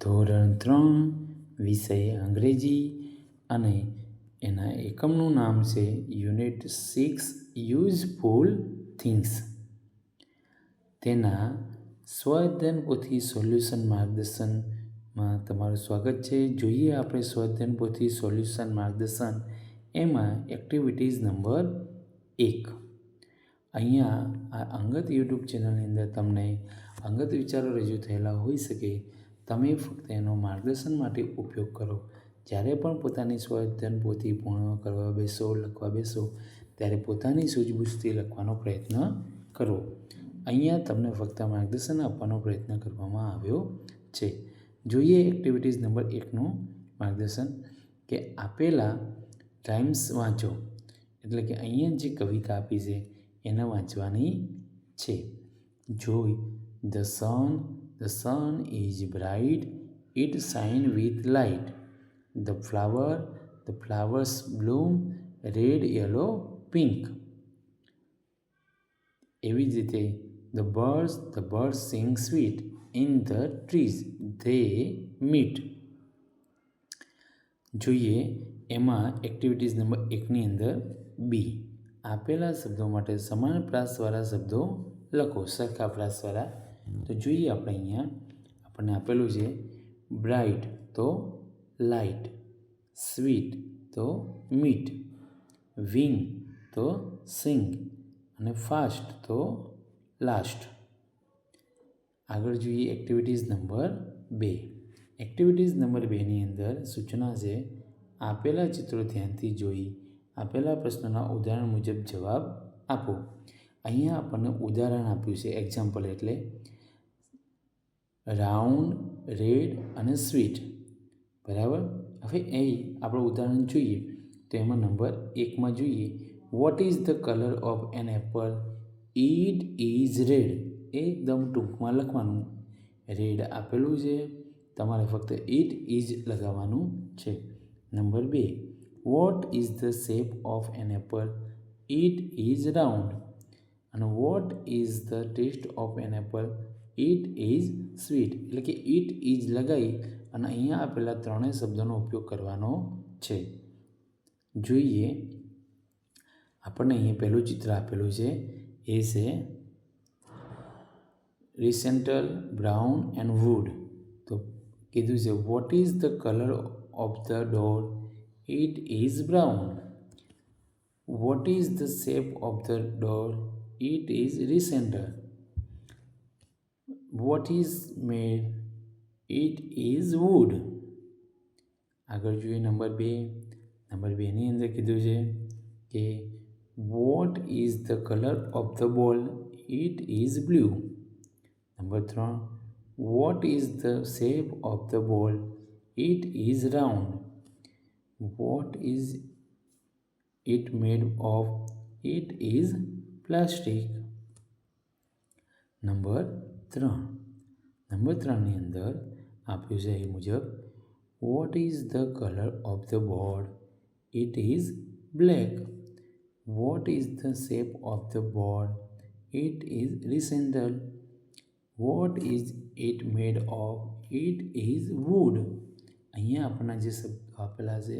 ધોરણ 3 વિષય અંગ્રેજી અને એના એકમનું નામ છે યુનિટ 6 યુઝફુલ થિંગ્સ. તેના સ્વાધ્યાયન પોથી સોલ્યુશન માર્ગદર્શનમાં તમારું સ્વાગત છે. જોઈએ આપણે સ્વાધ્યાયન પોથી સોલ્યુશન માર્ગદર્શન એમાં એક્ટિવિટીઝ નંબર 1. અહીંયા આ અંગત યુટ્યુબ ચેનલની અંદર તમને અંગત વિચારો રજૂ થયેલા હોઈ શકે. તમે ફક્ત એનો માર્ગદર્શન માટે ઉપયોગ કરો. જ્યારે પણ પોતાની સ્વાધ્યાયન પોથી પૂર્ણ કરવા બેસો, લખવા બેસો, ત્યારે પોતાની સૂઝબૂછથી લખવાનો પ્રયત્ન કરો. અહીંયા તમને ફક્ત માર્ગદર્શન આપવાનો પ્રયત્ન કરવામાં આવ્યો છે. જોઈએ એક્ટિવિટીઝ નંબર 1નું માર્ગદર્શન કે આપેલા રાઇમ્સ વાંચો. એટલે કે અહીંયા જે કવિતા આપી છે એને વાંચવાની છે. જોઈ The sun is bright, it shine with light. The flowers bloom red, yellow, pink. એવી જ રીતે the birds sing sweet in the trees they meet. જોઈએ એમાં એક્ટિવિટીઝ નંબર 1ની અંદર બી. આપેલા શબ્દો માટે સમાન પ્રાસવાળા શબ્દો લખો, સરખા પ્રાસવાળા. તો જોઈએ આપણે અહીંયા આપણને આપેલું છે બ્રાઇટ તો લાઇટ, સ્વીટ તો મીટ, વિંગ તો સિંગ અને ફાસ્ટ તો લાસ્ટ. આગળ જોઈએ એક્ટિવિટીઝ નંબર 2. એક્ટિવિટીઝ નંબર 2ની અંદર સૂચના છે આપેલા ચિત્રો ધ્યાનથી જોઈ આપેલા પ્રશ્નના ઉદાહરણ મુજબ જવાબ આપો. અહીંયા આપણને ઉદાહરણ આપ્યું છે એક્ઝામ્પલ, એટલે રાઉન્ડ, રેડ અને સ્વીટ. બરાબર. હવે અહીં આપણે ઉદાહરણ જોઈએ તો એમાં નંબર 1માં જોઈએ vote is the colour of an apple? It is red. એકદમ ટૂંકમાં લખવાનું. રેડ આપેલું છે, તમારે ફક્ત ઇટ ઇઝ લગાવવાનું છે. Number 2 what is the shape of an apple? It is round. અને what is the taste of an apple? It is sweet. એટલે કે ઇટ ઇઝ લગાવી અને અહીંયા આપેલા ત્રણેય શબ્દોનો ઉપયોગ કરવાનો છે. જોઈએ આપણને અહીંયા પહેલું ચિત્ર આપેલું છે એ છે રિસેન્ટલ, બ્રાઉન એન્ડ વુડ. તો કીધું છે what is the colour of the door? It is brown. What is the shape of the door? It is rectangle. What is made? It is wood. આગળ જોઈએ નંબર 2. નંબર 2ની અંદર કીધું છે કે what is the colour of the ball? It is blue. Number 3 what is the shape of the ball? It is round. What is it made of? It is plastic. Number 3. Number 3ની અંદર આપ્યું છે એ મુજબ what is the colour of the board? It is black. What is the shape of the board? It is rectangle. What is it made of? It is wood. અહીંયા આપણને જે શબ્દો આપેલા છે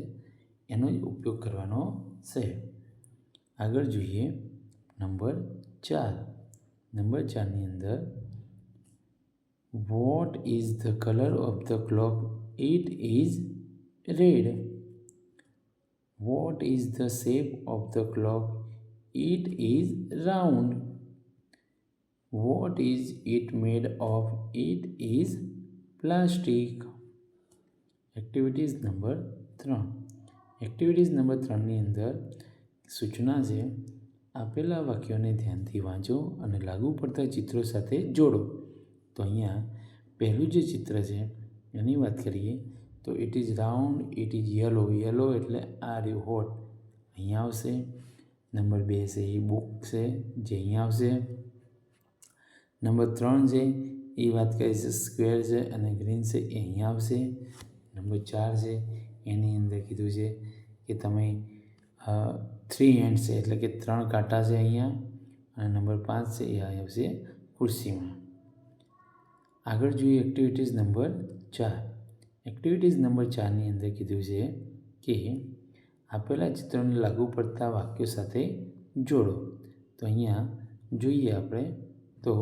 એનો જ ઉપયોગ કરવાનો છે. આગળ જોઈએ નંબર 4. નંબર 4ની અંદર what is the colour of the clock? It is red. What is the shape of the clock? It is round. What is it made of? It is plastic. Activities number 3. Activities number 3ની અંદર સૂચના છે આપેલા વાક્યોને ધ્યાનથી વાંચો અને લાગુ પડતા ચિત્રો સાથે જોડો. તો અહીંયા પહેલું જે ચિત્ર છે એની વાત કરીએ તો it is round, it is yellow. Yellow એટલે આ રહ્યું હોટ, અહીંયા આવશે. નંબર 2 છે એ બુક છે જે અહીંયા આવશે. નંબર 3 છે એ વાત કરી છે સ્ક્વેર છે અને ગ્રીન છે એ અહીંયા આવશે. નંબર 4 છે એની અંદર કીધું છે કે તમે 3 હેન્ડ્સ છે એટલે કે 3 કાંટા છે અહીંયા. અને નંબર 5 છે એ આવશે ખુરશીમાં. આગળ જોઈએ એક્ટિવિટીઝ નંબર 4. એક્ટિવિટીઝ નંબર 4ની અંદર કીધું છે કે આપેલા ચિત્રોને લાગુ પડતા વાક્યો સાથે જોડો. તો અહીંયા જોઈએ આપણે તો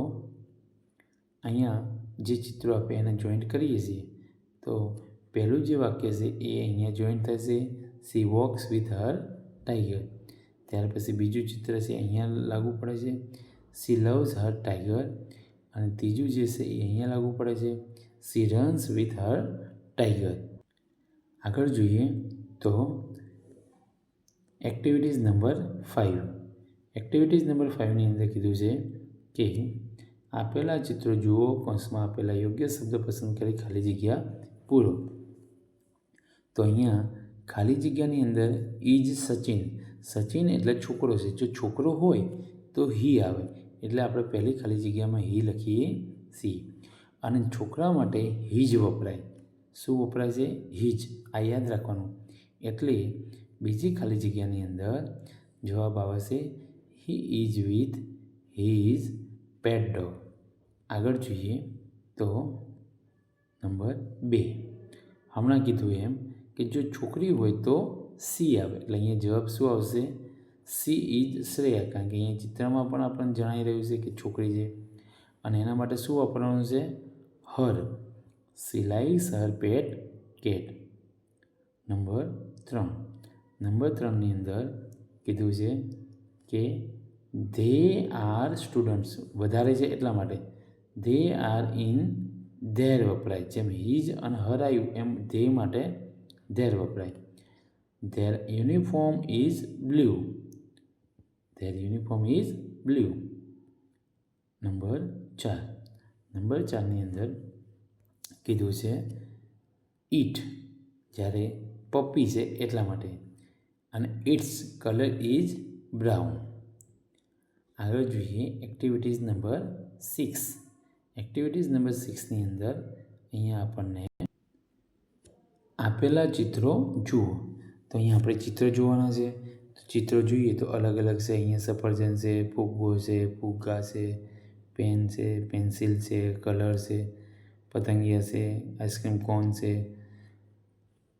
અહીંયા જે ચિત્રો આપણે એને જોઈન્ટ કરીએ છીએ તો પહેલું જે વાક્ય છે એ અહીંયા જોઈન્ટ થશે, C walks with her tiger. ત્યાર પછી બીજું ચિત્ર છે અહીંયા લાગુ પડે છે, સી લવ્સ હર ટાઈગર. અને ત્રીજું જે છે એ અહીંયા લાગુ પડે છે, C runs with her tiger. આગળ જોઈએ તો એક્ટિવિટીઝ નંબર 5. એક્ટિવિટીઝ નંબર 5ની અંદર કીધું છે કે આપેલા ચિત્રો જુઓ, કૌંસમાં આપેલા યોગ્ય શબ્દ પસંદ કરી ખાલી જગ્યા પૂરો. તો અહીંયા ખાલી જગ્યાની અંદર ઇજ સચિન. સચિન એટલે છોકરો છે. જો છોકરો હોય તો હી આવે, એટલે આપણે પહેલી ખાલી જગ્યામાં હી લખીએ સી. અને છોકરા માટે હીજ વપરાય. શું વપરાય છે? હીજ. આ યાદ રાખવાનું. એટલે બીજી ખાલી જગ્યાની અંદર જવાબ આવશે he is with his Pat dog. આગળ જોઈએ તો નંબર 2. હમણાં કીધું એમ કે જો છોકરી હોય તો સી આવે, એટલે અહીંયા જવાબ શું આવશે? She is Shreya. કારણ કે અહીંયા ચિત્રમાં પણ આપણને જણાઈ રહ્યું છે કે છોકરી છે, અને એના માટે શું વાપરવાનું છે? હર. સી લાઇક્સ હર પેટ કેટ. નંબર 3. નંબર 3ની અંદર કીધું છે કે ધે આર સ્ટુડન્ટ્સ. વધારે છે એટલા માટે ધે આર ઇન ધેર વપરાય. જેમ હીઝ અને હર આવ્યું એમ ધે માટે ધેર વપરાય. Their uniform is blue. Their uniform is blue. Number 4. Number 4ની અંદર કીધું છે ઈટ. જ્યારે પપ્પી છે એટલા માટે. અને ઇટ્સ કલર ઇઝ બ્રાઉન. આગળ જોઈએ એક્ટિવિટીઝ નંબર 6. એક્ટિવિટીઝ નંબર 6ની અંદર અહીંયા આપણને આપેલા ચિત્રો જુઓ. તો અહીંયા આપણે ચિત્રો જોવાના છે. તો ચિત્રો જોઈએ તો અલગ અલગ છે. અહીંયા સફરજન છે, ફુગ્ગો છે, ફુગ્ગા છે, પેન છે, પેન્સિલ છે, કલર છે, પતંગિયા છે, આઈસ્ક્રીમ કોન છે,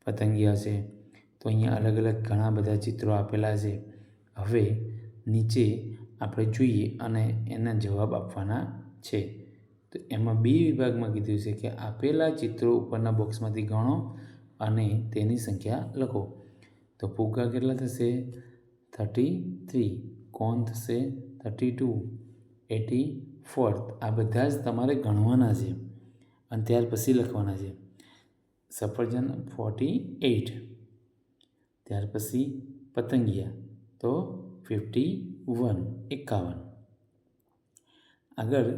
પતંગિયા છે. તો અહીંયા અલગ અલગ ઘણા બધા ચિત્રો આપેલા છે. હવે નીચે આપણે જોઈએ અને એના જવાબ આપવાના છે. તો એમાં બી વિભાગમાં કીધું છે કે આપેલા ચિત્રો ઉપરના બોક્સમાંથી ગણો અને તેની સંખ્યા લખો. તો ફુગ્ગા કેટલા થશે? 33. કોન થશે 32, 84. આ બધા જ તમારે ગણવાના છે અને ત્યાર પછી લખવાના છે. સફરજન 48. ત્યાર પછી પતંગિયા તો 51, 51. આગળ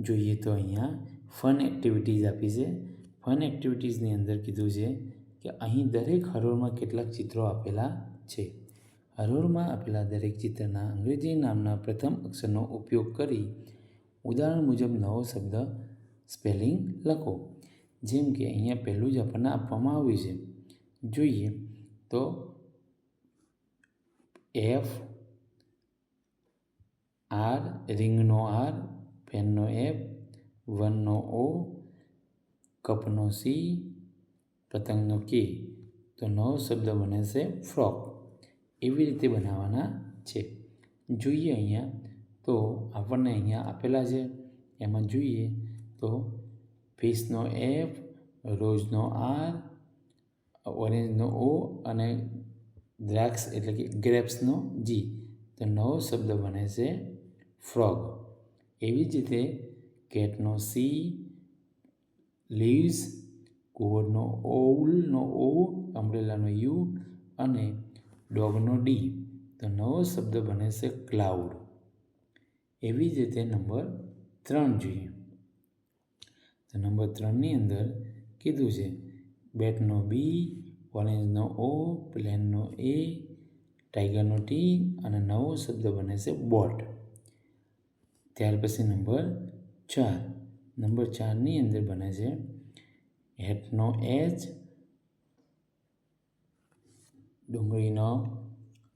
જોઈએ તો અહીંયા ફન એક્ટિવિટીઝ આપી છે. ફન એક્ટિવિટીઝની અંદર કીધું છે કે અહીં દરેક હરોળમાં કેટલાક ચિત્રો આપેલા છે. હરોળમાં આપેલા દરેક ચિત્રના અંગ્રેજી નામના પ્રથમ અક્ષરનો ઉપયોગ કરી ઉદાહરણ મુજબ નવો શબ્દ સ્પેલિંગ લખો. જેમ કે અહીંયા પહેલું જ આપણને આપવામાં આવ્યું છે. જોઈએ તો એફ, આર, રિંગનો આર, પેનનો એફ, વનનો ઓ, કપનો સી, પતંગનો કે. તો નવો શબ્દ બને છે ફ્રોક. એવી રીતે બનાવવાના છે. જોઈએ અહીંયા તો આપણને અહીંયા આપેલા છે. એમાં જોઈએ તો ફિશનો એફ, રોઝનો આર, ઓરેન્જનો ઓ અને દ્રાક્ષ એટલે કે ગ્રેપ્સનો જી. તો નવો શબ્દ બને છે ફ્રોગ. એવી જ રીતે કેટનો સી, લીવ્સ, કુવરનો ઓલનો ઓ, અમ્બ્રેલાનો યુ અને ડોગનો ડી. તો નવો શબ્દ બને છે ક્લાઉડ. એવી જ રીતે નંબર 3 જોઈએ. તો નંબર 3ની અંદર કીધું છે બેટનો બી, ઓરેન્જનો ઓ, પ્લેનનો એ, ટાઈગરનો ટી અને નવો શબ્દ બને છે બોટ. ત્યાર પછી નંબર 4. નંબર 4ની અંદર બને છે હેટનો એચ, ડુંગળીનો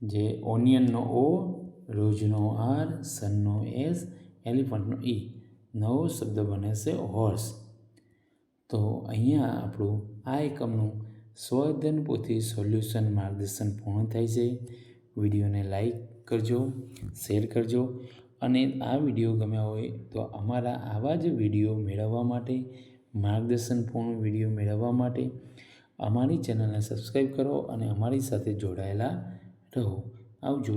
જે ઓનિયનનો ઓ, રોઝનો આર, સનનો એસ, એલિફન્ટનો ઈ. નવો શબ્દ બને છે હોર્સ. તો અહીંયા આપણું આ એકમનું સ્વઅધ્યયન પોથી સોલ્યુશન માર્ગદર્શન પૂર્ણ થાય છે. વિડીયોને લાઈક કરજો, શેર કરજો અને આ વિડીયો ગમ્યા હોય તો અમારા આવા જ વિડીયો મેળવવા માટે, માર્ગદર્શનપૂર્ણ વિડીયો મેળવવા માટે અમારી ચેનલને સબસ્ક્રાઈબ કરો અને અમારી સાથે જોડાયેલા રહો. આવજો.